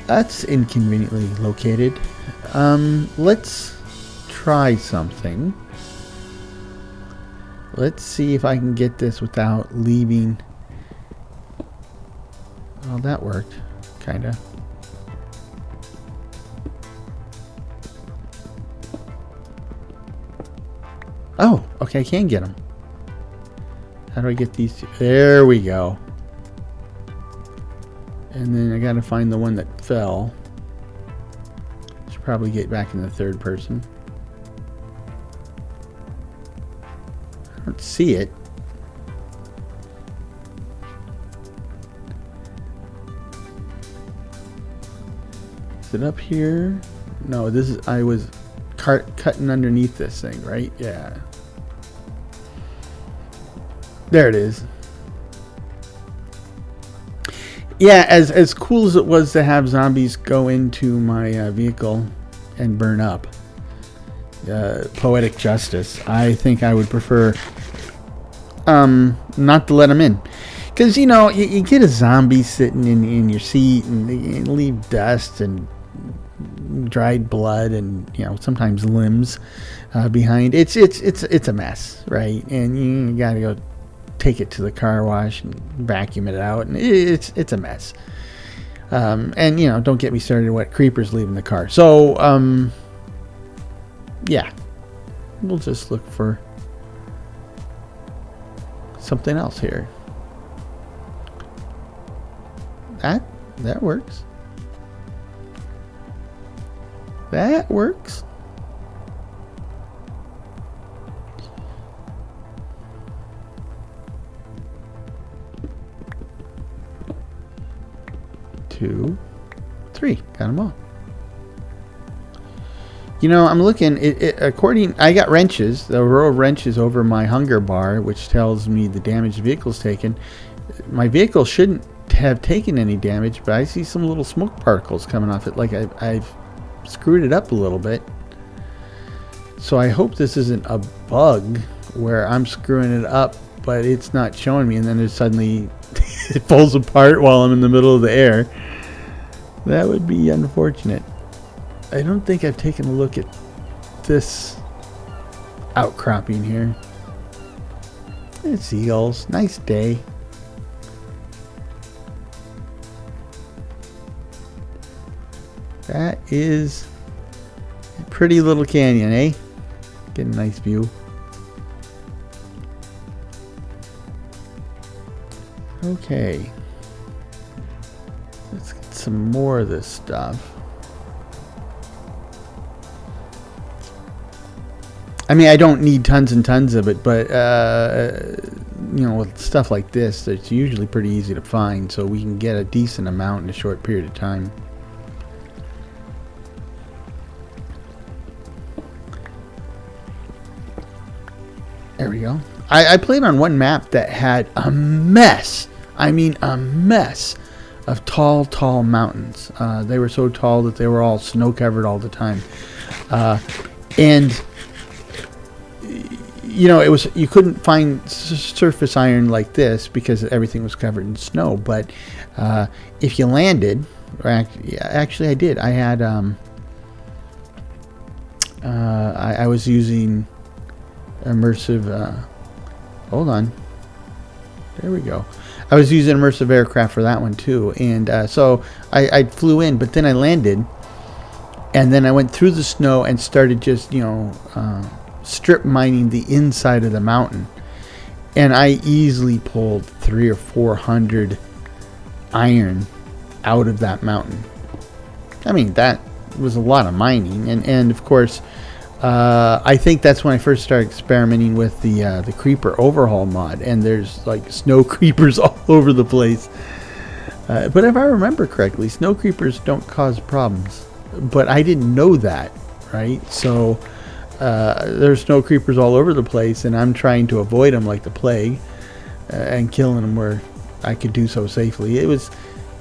That's inconveniently located. Let's try something. Let's see if I can get this without leaving. Oh, that worked, kinda. Oh, okay, I can get them. How do I get these two? There we go. And then I gotta find the one that fell. Should probably get back in the third person. I don't see it. Is it up here? No, this is, I was cutting underneath this thing, right? Yeah. There it is. Yeah, as cool as it was to have zombies go into my vehicle and burn up, poetic justice. I think I would prefer not to let them in. Because, you know, you get a zombie sitting in your seat and they leave dust and dried blood and, you know, sometimes limbs behind. It's a mess, right? And you got to go take it to the car wash and vacuum it out. And it's a mess. And, you know, don't get me started on what creepers leave in the car. So, yeah. We'll just look for something else here. That works. That works. Two, three. Got them all. You know, I'm looking. I got wrenches. The row of wrenches over my hunger bar, which tells me the damage the vehicle's taken. My vehicle shouldn't have taken any damage, but I see some little smoke particles coming off it, like I've screwed it up a little bit. So I hope this isn't a bug where I'm screwing it up, but it's not showing me, and then it suddenly it falls apart while I'm in the middle of the air. That would be unfortunate. I don't think I've taken a look at this outcropping here. It's seagulls. Nice day. That is a pretty little canyon, eh? Get a nice view. Okay. Let's get some more of this stuff. I mean, I don't need tons and tons of it, but, you know, with stuff like this, it's usually pretty easy to find, so we can get a decent amount in a short period of time. There we go. I played on one map that had a mess. I mean, a mess of tall mountains. They were so tall that they were all snow covered all the time. And you know, you couldn't find surface iron like this because everything was covered in snow. But if you landed, or actually I did. I had I was using immersive. Hold on. There we go. I was using immersive aircraft for that one too, and so I flew in, but then I landed, and then I went through the snow and started just, you know, strip mining the inside of the mountain, and I easily pulled 300 or 400 iron out of that mountain. I mean, that was a lot of mining, and of course, I think that's when I first started experimenting with the creeper overhaul mod, and there's like snow creepers all over the place. But if I remember correctly, snow creepers don't cause problems, but I didn't know that, right? So there's snow creepers all over the place, and I'm trying to avoid them like the plague, and killing them where I could do so safely. It was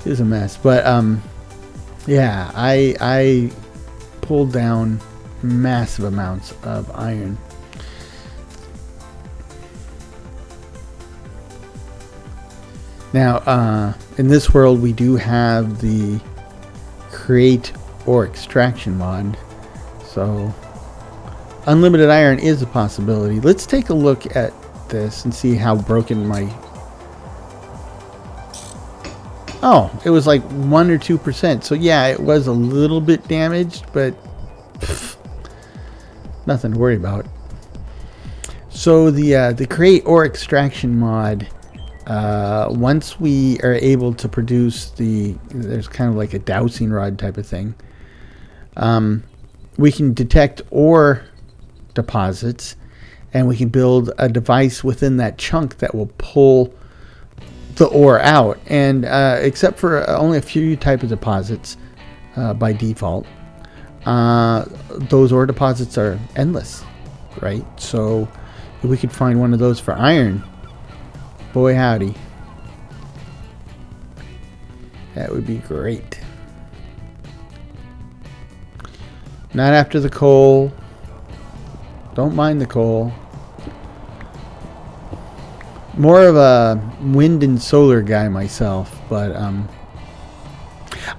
a mess, but yeah, I pulled down massive amounts of iron. Now, in this world, we do have the create or extraction mod, so unlimited iron is a possibility. Let's take a look at this and see how broken my... Oh, it was like 1 or 2%. So yeah, it was a little bit damaged, but nothing to worry about. So the create or extraction mod, once we are able to produce there's kind of like a dowsing rod type of thing, we can detect ore deposits, and we can build a device within that chunk that will pull the ore out. And except for only a few types of deposits by default, those ore deposits are endless, right? So if we could find one of those for iron, boy howdy, that would be great. Not after the coal, Don't mind the coal. More of a wind and solar guy myself, but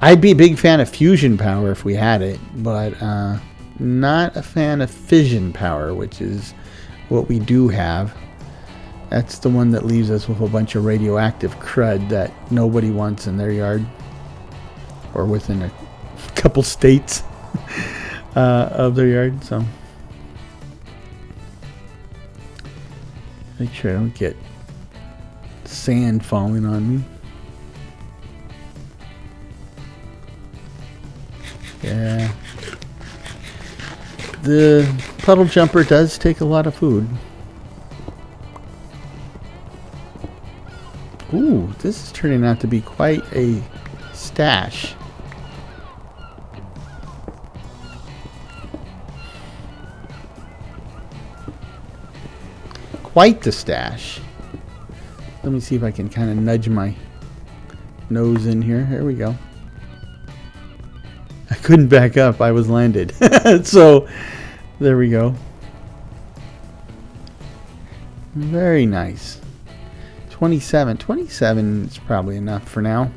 I'd be a big fan of fusion power if we had it, but not a fan of fission power, which is what we do have. That's the one that leaves us with a bunch of radioactive crud that nobody wants in their yard, or within a couple states of their yard. So make sure I don't get sand falling on me. Yeah. The puddle jumper does take a lot of food. Ooh, this is turning out to be quite a stash. Quite the stash. Let me see if I can kind of nudge my nose in here. There we go. I couldn't back up. I was landed. So, there we go. Very nice. 27. 27 is probably enough for now.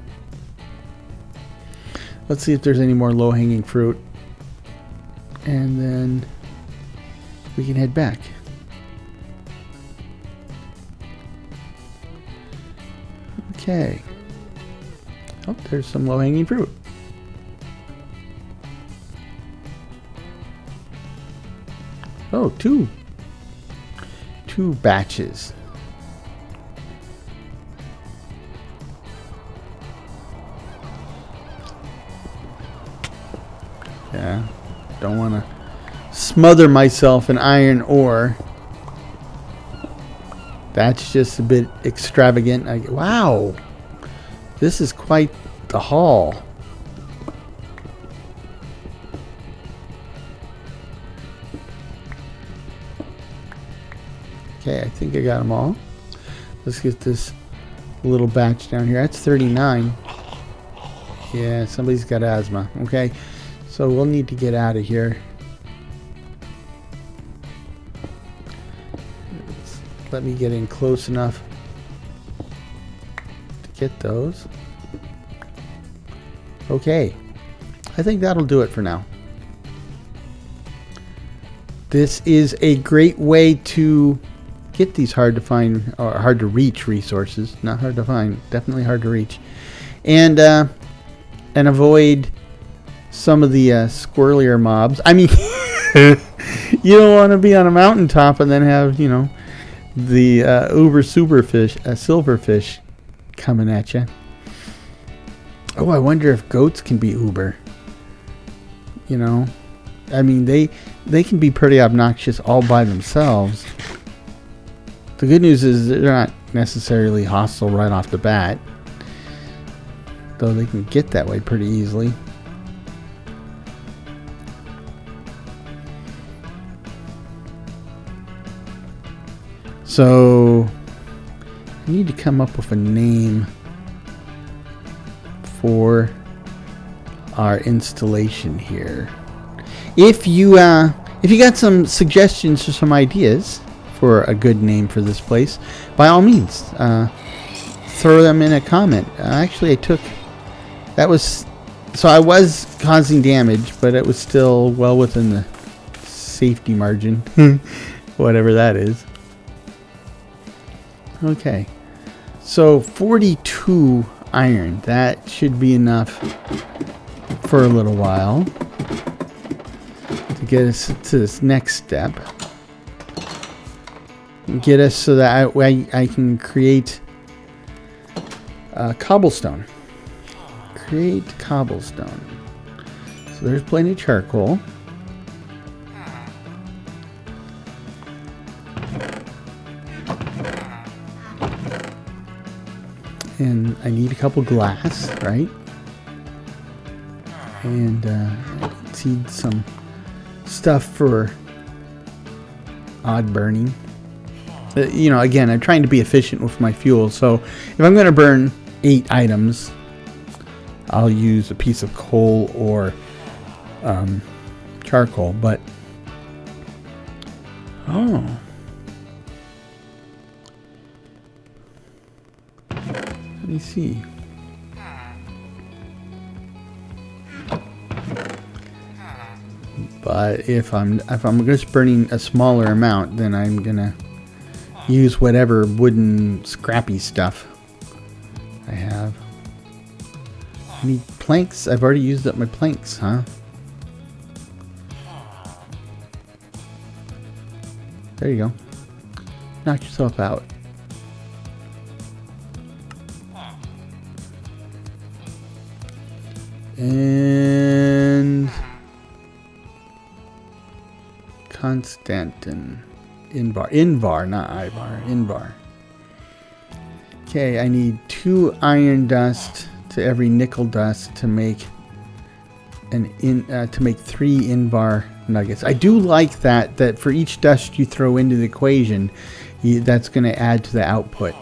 Let's see if there's any more low-hanging fruit. And then we can head back. Okay. Oh, there's some low-hanging fruit. Oh, two batches. Yeah, don't want to smother myself in iron ore. That's just a bit extravagant. Wow, this is quite the haul. Okay, I think I got them all. Let's get this little batch down here. That's 39. Yeah, somebody's got asthma. Okay, so we'll need to get out of here. Let me get in close enough to get those. Okay, I think that'll do it for now. This is a great way to get these hard to find or hard to reach resources. Not hard to find, definitely hard to reach, and avoid some of the squirrelier mobs. I mean, you don't want to be on a mountaintop and then have, you know, the uber superfish, silverfish, coming at you. Oh, I wonder if goats can be uber. You know, I mean, they can be pretty obnoxious all by themselves. The good news is they're not necessarily hostile right off the bat, though they can get that way pretty easily. So I need to come up with a name for our installation here. If you got some suggestions or some ideas for a good name for this place, by all means, throw them in a comment. Actually, I was causing damage, but it was still well within the safety margin, whatever that is. Okay, so 42 iron, that should be enough for a little while to get us to this next step. Get us so that I can create cobblestone. Create cobblestone. So there's plenty of charcoal. And I need a couple glass, right? And I need some stuff for odd burning. You know, again, I'm trying to be efficient with my fuel. So if I'm going to burn 8 items, I'll use a piece of coal or charcoal. But Oh. Let me see. But if I'm just burning a smaller amount, then I'm gonna use whatever wooden scrappy stuff I have. I need planks. I've already used up my planks, huh? There you go. Knock yourself out. And Constantin. Invar, not Ivar. Invar. Okay, I need 2 iron dust to every nickel dust to make to make 3 Invar nuggets. I do like that for each dust you throw into the equation, that's going to add to the output.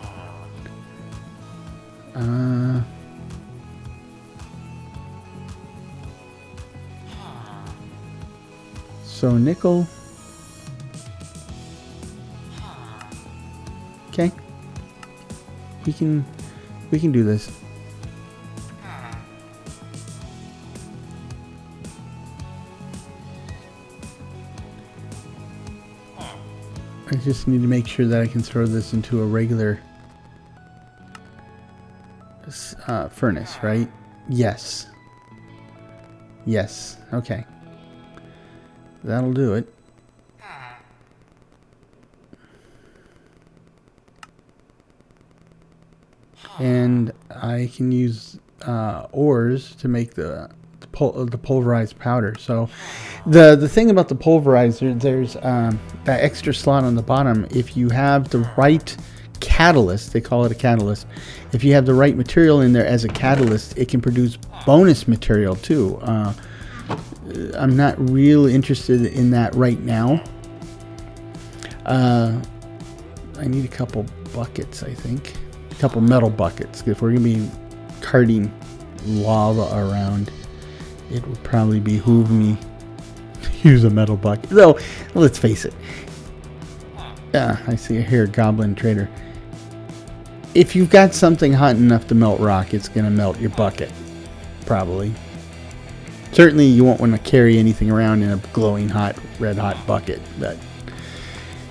So nickel. Okay. We can do this. I just need to make sure that I can throw this into a regular furnace, right? Yes. Yes. Okay. That'll do it. And I can use ores to make the pulverized powder. So the thing about the pulverizer, there's that extra slot on the bottom. If you have the right catalyst, they call it a catalyst. If you have the right material in there as a catalyst, it can produce bonus material too. I'm not really interested in that right now. I need a couple buckets, I think. A couple metal buckets. If we're going to be carting lava around, it would probably behoove me to use a metal bucket. Though, let's face it. I see here, Goblin Trader. If you've got something hot enough to melt rock, it's going to melt your bucket. Probably. Certainly you won't want to carry anything around in a glowing hot, red hot bucket. But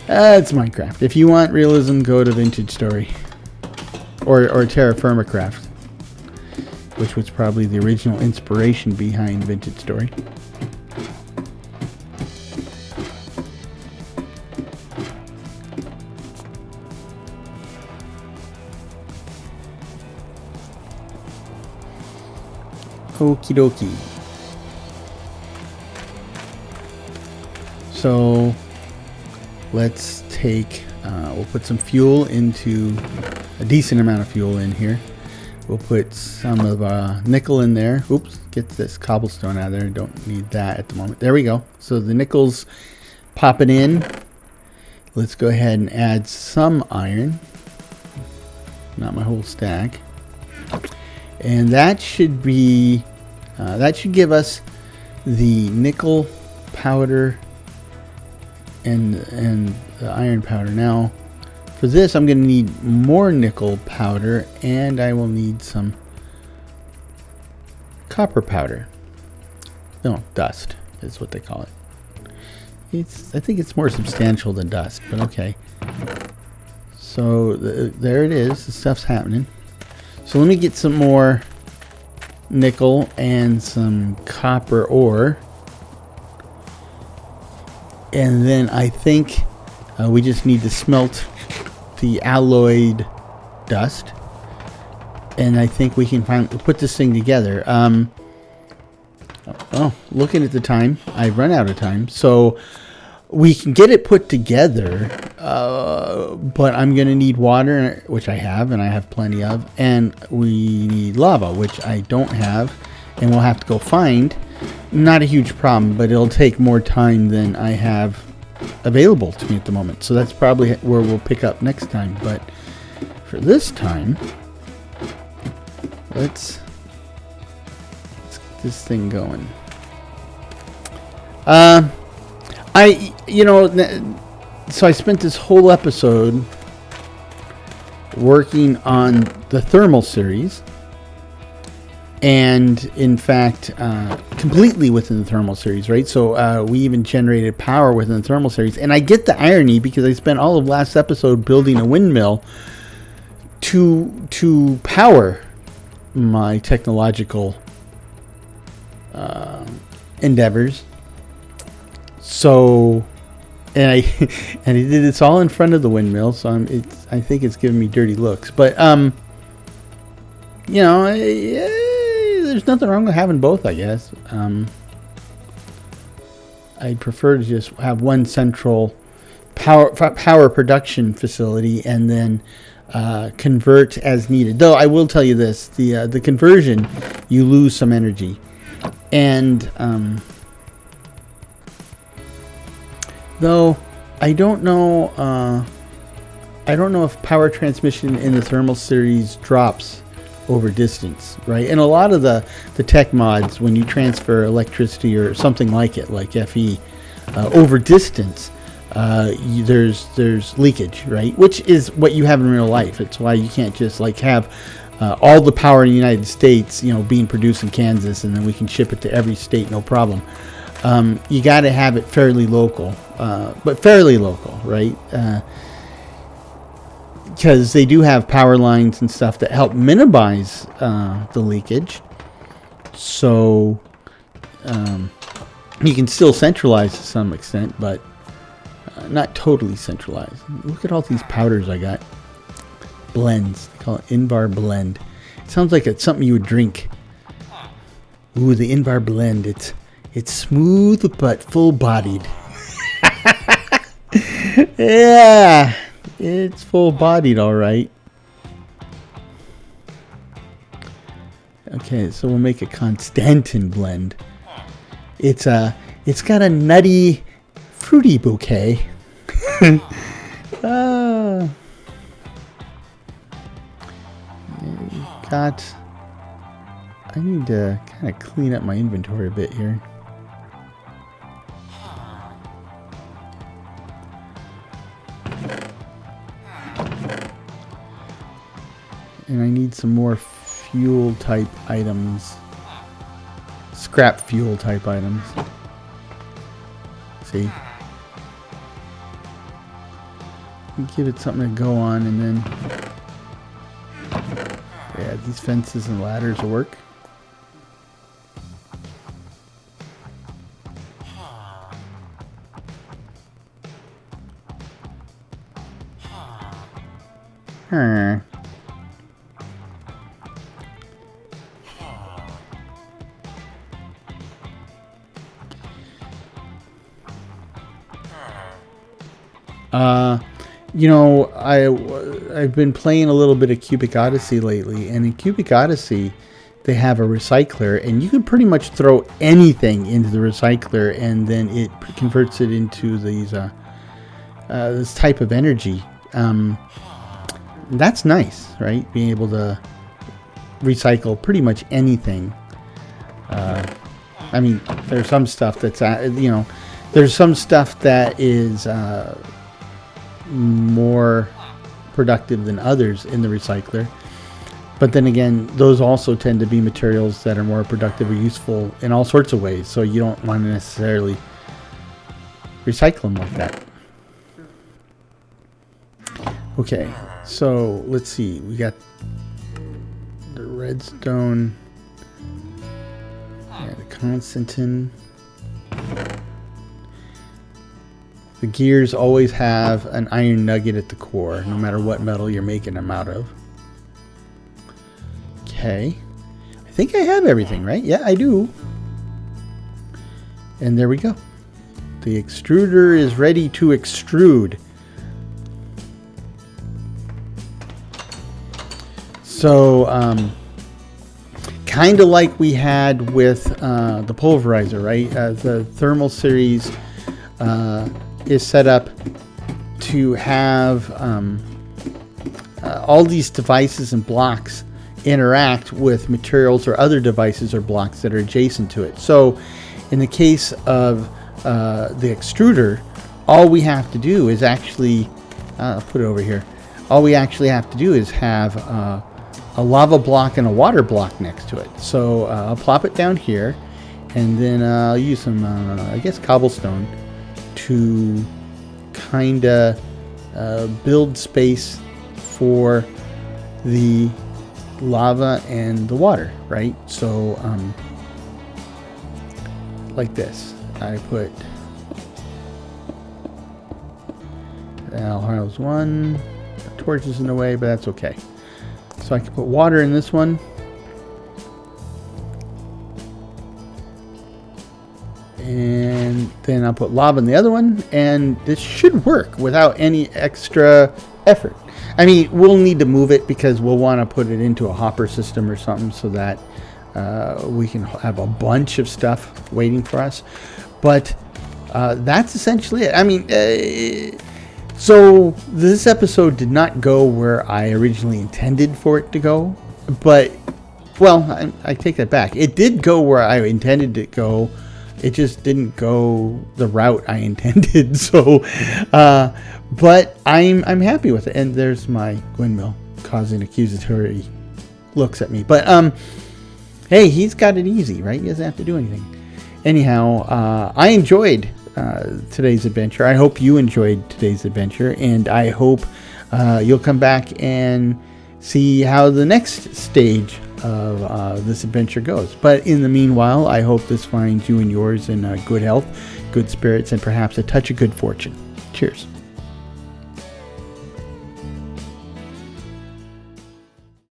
it's Minecraft. If you want realism, go to Vintage Story. Or Terra Firma Craft, which was probably the original inspiration behind Vintage Story. Okie dokie. So let's take, we'll put some fuel into, a decent amount of fuel in here. We'll put some of nickel in there. Oops, get this cobblestone out of there. Don't need that at the moment. There we go. So the nickel's popping in. Let's go ahead and add some iron. Not my whole stack. And that should be, that should give us the nickel powder and the iron powder. Now, for this, I'm going to need more nickel powder, and I will need some copper powder. No, dust is what they call it. I think it's more substantial than dust, but okay. So there it is. The stuff's happening. So let me get some more nickel and some copper ore. And then I think we just need to smelt the alloyed dust. And I think we can finally put this thing together. Oh, looking at the time, I've run out of time. So we can get it put together, but I'm going to need water, which I have, and I have plenty of. And we need lava, which I don't have, and we'll have to go find. Not a huge problem, but it'll take more time than I have available to me at the moment. So that's probably where we'll pick up next time. But for this time, let's get this thing going. So I spent this whole episode working on the thermal series, and in fact completely within the thermal series, right? So we even generated power within the thermal series, and I get the irony because I spent all of last episode building a windmill to power my technological endeavors. So, and I did this all in front of the windmill, so I think it's giving me dirty looks. But there's nothing wrong with having both, I guess. I'd prefer to just have one central power production facility and then convert as needed. Though I will tell you this: the conversion, you lose some energy, and though I don't know if power transmission in the thermal series drops over distance, right? And a lot of the tech mods, when you transfer electricity or something like it, like FE, over distance, there's leakage, right? Which is what you have in real life. It's why you can't just like have all the power in the United States, being produced in Kansas, and then we can ship it to every state, no problem. You got to have it fairly local, but fairly local, right? Because they do have power lines and stuff that help minimize the leakage. So you can still centralize to some extent, but not totally centralized. Look at all these powders I got. Blends. They call it Invar Blend. It sounds like it's something you would drink. Ooh, the Invar Blend. It's smooth but full-bodied. Yeah. It's full-bodied, all right. Okay, so we'll make a Constantin blend. It's got a nutty, fruity bouquet. I need to kind of clean up my inventory a bit here. And I need some more fuel type items. Scrap fuel type items. See? Give it something to go on, and then yeah, these fences and ladders will work. I've been playing a little bit of Cubic Odyssey lately, and in Cubic Odyssey they have a recycler, and you can pretty much throw anything into the recycler, and then it converts it into these this type of energy. That's nice, right? Being able to recycle pretty much anything. I mean, there's some stuff that's there's some stuff that is more productive than others in the recycler, but then again, those also tend to be materials that are more productive or useful in all sorts of ways, so you don't want to necessarily recycle them like that. Okay, so let's see, we got the redstone, the Constantin. The gears always have an iron nugget at the core, no matter what metal you're making them out of. Okay. I think I have everything, right? Yeah, I do. And there we go. The extruder is ready to extrude. So, kind of like we had with the pulverizer, right? The thermal series is set up to have all these devices and blocks interact with materials or other devices or blocks that are adjacent to it. So in the case of the extruder, all we have to do is actually, I'll put it over here. All we actually have to do is have a lava block and a water block next to it. So I'll plop it down here, and then I'll use some, I guess, cobblestone to kind of build space for the lava and the water, right? So like this, I put house one. The torch is in the way, but that's okay. So I can put water in this one, and then I'll put lava in the other one, and this should work without any extra effort. I mean, we'll need to move it because we'll want to put it into a hopper system or something so that we can have a bunch of stuff waiting for us. But that's essentially it. I mean, so this episode did not go where I originally intended for it to go. But, well, I take that back. It did go where I intended it to go. It just didn't go the route I intended. So, but I'm happy with it. And there's my windmill causing accusatory looks at me. But hey, he's got it easy, right? He doesn't have to do anything. Anyhow, I enjoyed today's adventure. I hope you enjoyed today's adventure, and I hope you'll come back and see how the next stage of this adventure goes. But in the meanwhile, I hope this finds you and yours in good health, good spirits, and perhaps a touch of good fortune. Cheers.